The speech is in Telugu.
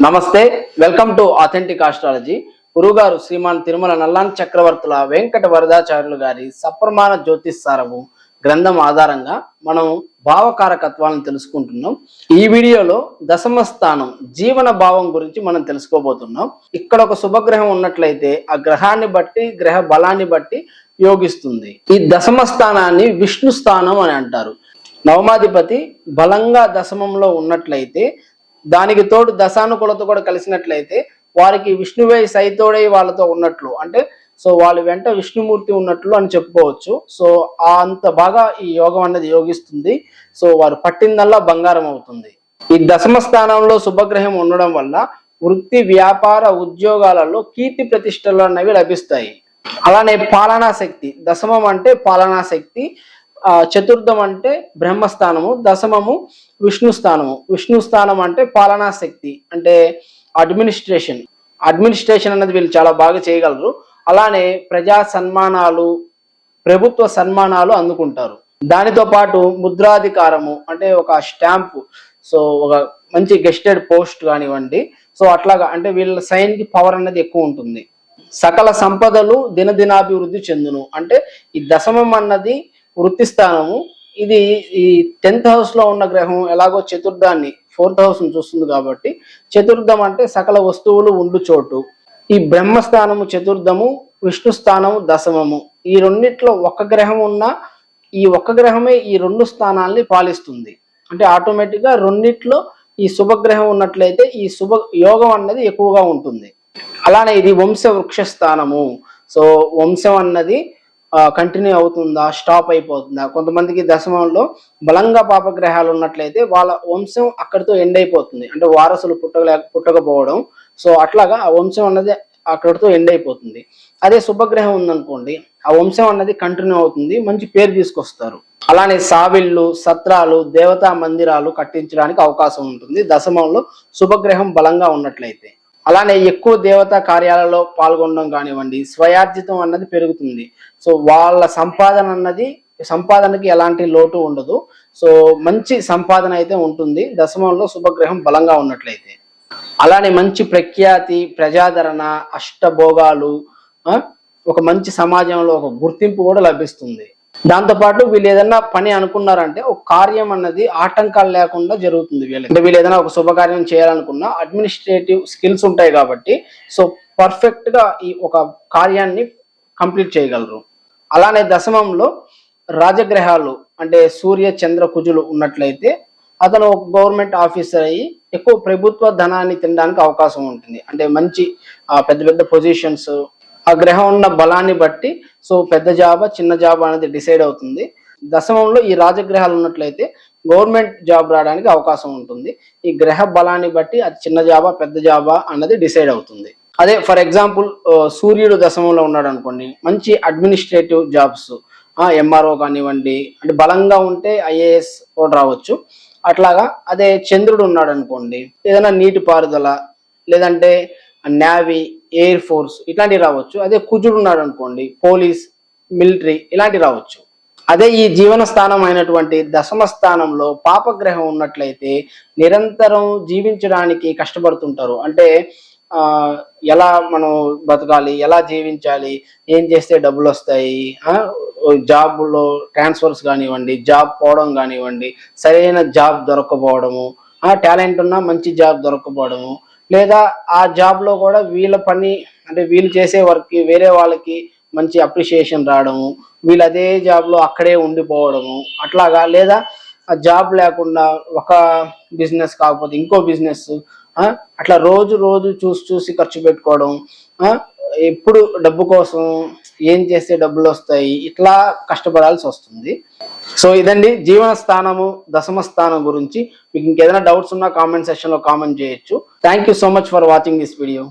నమస్తే, వెల్కమ్ టు ఆథెంటిక్ ఆస్ట్రాలజీ. గురుగారు శ్రీమాన్ తిరుమల నల్లాన్ చక్రవర్తుల వెంకట వరదాచార్యులు గారి సప్రమాణ జ్యోతిష్సారము గ్రంథం ఆధారంగా మనం భావకారకత్వాలను తెలుసుకుంటున్నాం. ఈ వీడియోలో దశమ స్థానం జీవన భావం గురించి మనం తెలుసుకోబోతున్నాం. ఇక్కడ ఒక శుభగ్రహం ఉన్నట్లయితే ఆ గ్రహాన్ని బట్టి గ్రహ బలాన్ని బట్టి యోగిస్తుంది. ఈ దశమ స్థానాన్ని విష్ణు స్థానం అని అంటారు. నవమాధిపతి బలంగా దశమంలో ఉన్నట్లయితే దానికి తోడు దశానుకూలత కూడా కలిసినట్లయితే వారికి విష్ణువే సైతోడై వాళ్ళతో ఉన్నట్లు, అంటే సో వాళ్ళ వెంట విష్ణుమూర్తి ఉన్నట్లు అని చెప్పుకోవచ్చు. సో అంత బాగా ఈ యోగం అనేది యోగిస్తుంది. సో వారు పట్టిందల్లా బంగారం అవుతుంది. ఈ దశమ స్థానంలో శుభగ్రహం ఉండడం వల్ల వృత్తి వ్యాపార ఉద్యోగాలలో కీర్తి ప్రతిష్టలు అనేవి లభిస్తాయి. అలానే పాలనా శక్తి, దశమం అంటే పాలనా శక్తి, చతుర్థం అంటే బ్రహ్మస్థానము, దశమము విష్ణు స్థానము. విష్ణు స్థానం అంటే పాలనా శక్తి, అంటే అడ్మినిస్ట్రేషన్ అనేది వీళ్ళు చాలా బాగా చేయగలరు. అలానే ప్రజా సన్మానాలు, ప్రభుత్వ సన్మానాలు అందుకుంటారు. దానితో పాటు ముద్రాధికారము అంటే ఒక స్టాంపు, సో ఒక మంచి గెస్టెడ్ పోస్ట్ కానివ్వండి, సో అట్లాగా అంటే వీళ్ళ సైన్కి పవర్ అనేది ఎక్కువ ఉంటుంది. సకల సంపదలు దినదినాభివృద్ధి చెందును, అంటే ఈ దశమం అన్నది వృత్తి స్థానము. ఇది ఈ 10th హౌస్ లో ఉన్న గ్రహం ఎలాగో చతుర్థాన్ని 4th హౌస్ ను చూస్తుంది కాబట్టి చతుర్థం అంటే సకల వస్తువులు ఉండు చోటు. ఈ బ్రహ్మస్థానము చతుర్థము, విష్ణు స్థానము దశమము. ఈ రెండిట్లో ఒక్క గ్రహం ఉన్నా ఈ ఒక్క గ్రహమే ఈ రెండు స్థానాల్ని పాలిస్తుంది. అంటే ఆటోమేటిక్ గా రెండిట్లో ఈ శుభగ్రహం ఉన్నట్లయితే ఈ శుభ యోగం అన్నది ఎక్కువగా ఉంటుంది. అలానే ఇది వంశ వృక్ష స్థానము. సో వంశం అన్నది కంటిన్యూ అవుతుందా, స్టాప్ అయిపోతుందా? కొంతమందికి దశమంలో బలంగా పాపగ్రహాలు ఉన్నట్లయితే వాళ్ళ వంశం అక్కడితో ఎండ్ అయిపోతుంది, అంటే వారసులు పుట్టకపోవడం. సో అట్లాగా ఆ వంశం అన్నది అక్కడితో ఎండ్ అయిపోతుంది. అదే శుభగ్రహం ఉందనుకోండి, ఆ వంశం అన్నది కంటిన్యూ అవుతుంది, మంచి పేరు తీసుకొస్తారు. అలానే సావిళ్ళు, సత్రాలు, దేవతా మందిరాలు కట్టించడానికి అవకాశం ఉంటుంది దశమంలో శుభగ్రహం బలంగా ఉన్నట్లయితే. అలానే ఎక్కువ దేవతా కార్యాలలో పాల్గొనడం కానివ్వండి, స్వయార్జితం అన్నది పెరుగుతుంది. సో వాళ్ళ సంపాదనకి ఎలాంటి లోటు ఉండదు. సో మంచి సంపాదన అయితే ఉంటుంది దశమంలో శుభగ్రహం బలంగా ఉన్నట్లయితే. అలానే మంచి ప్రఖ్యాతి, ప్రజాదరణ, అష్టభోగాలు, ఒక మంచి సమాజంలో ఒక గుర్తింపు కూడా లభిస్తుంది. దాంతోపాటు వీళ్ళు ఏదైనా పని అనుకున్నారంటే ఒక కార్యం అన్నది ఆటంకాలు లేకుండా జరుగుతుంది. వీళ్ళు ఏదైనా ఒక శుభకార్యం చేయాలనుకున్నా అడ్మినిస్ట్రేటివ్ స్కిల్స్ ఉంటాయి కాబట్టి సో పర్ఫెక్ట్ గా ఈ ఒక కార్యాన్ని కంప్లీట్ చేయగలరు. అలానే దశమంలో రాజగ్రహాలు అంటే సూర్య చంద్ర కుజులు ఉన్నట్లయితే అతను ఒక గవర్నమెంట్ ఆఫీసర్ అయ్యి ఎక్కువ ప్రభుత్వ ధనాన్ని తినడానికి అవకాశం ఉంటుంది. అంటే మంచి పెద్ద పెద్ద పొజిషన్స్, ఆ గ్రహం ఉన్న బలాన్ని బట్టి సో పెద్ద జాబా చిన్న జాబా అనేది డిసైడ్ అవుతుంది. దశమంలో ఈ రాజగ్రహాలు ఉన్నట్లయితే గవర్నమెంట్ జాబ్ రావడానికి అవకాశం ఉంటుంది. ఈ గ్రహ బలాన్ని బట్టి అది చిన్న జాబా పెద్ద జాబా అన్నది డిసైడ్ అవుతుంది. అదే ఫర్ ఎగ్జాంపుల్ సూర్యుడు దశమంలో ఉన్నాడు అనుకోండి, మంచి అడ్మినిస్ట్రేటివ్ జాబ్స్, ఎంఆర్ఓ కానివ్వండి, అంటే బలంగా ఉంటే ఐఏఎస్ కూడా రావచ్చు. అట్లాగా అదే చంద్రుడు ఉన్నాడు అనుకోండి, ఏదైనా నీటి పారుదల లేదంటే నేవీ, ఎయిర్ ఫోర్స్ ఇట్లాంటివి రావచ్చు. అదే కుజుడు ఉన్నాడు అనుకోండి, పోలీస్, మిలిటరీ ఇలాంటివి రావచ్చు. అదే ఈ జీవన స్థానం అయినటువంటి దశమ స్థానంలో పాపగ్రహం ఉన్నట్లయితే నిరంతరం జీవించడానికి కష్టపడుతుంటారు. అంటే ఎలా మనం బతకాలి, ఎలా జీవించాలి, ఏం చేస్తే డబ్బులు వస్తాయి, జాబ్లో ట్రాన్స్ఫర్స్ కానివ్వండి, జాబ్ పోవడం కానివ్వండి, సరైన జాబ్ దొరకపోవడము, టాలెంట్ ఉన్న మంచి జాబ్ దొరకపోవడము, లేదా ఆ జాబ్ లో కూడా వీళ్ళ పని అంటే వీళ్ళు చేసే వర్క్ వేరే వాళ్ళకి మంచి అప్రిషియేషన్ రావడము, వీళ్ళు అదే జాబ్ లో అక్కడే ఉండిపోవడము అట్లాగా, లేదా ఆ జాబ్ లేకుండా ఒక బిజినెస్ కాకపోతే ఇంకో బిజినెస్, అట్లా రోజు రోజు చూసి ఖర్చు పెట్టుకోవడం, ఎప్పుడు డబ్బు కోసం ఏం చేస్తే డబ్బులు వస్తాయి ఇట్లా కష్టపడాల్సి వస్తుంది. సో ఇదండి జీవన స్థానము దశమ స్థానం గురించి. మీకు ఇంకేదైనా డౌట్స్ ఉన్నా కామెంట్ సెక్షన్ లో కామెంట్ చేయొచ్చు. Thank you so much for watching this video.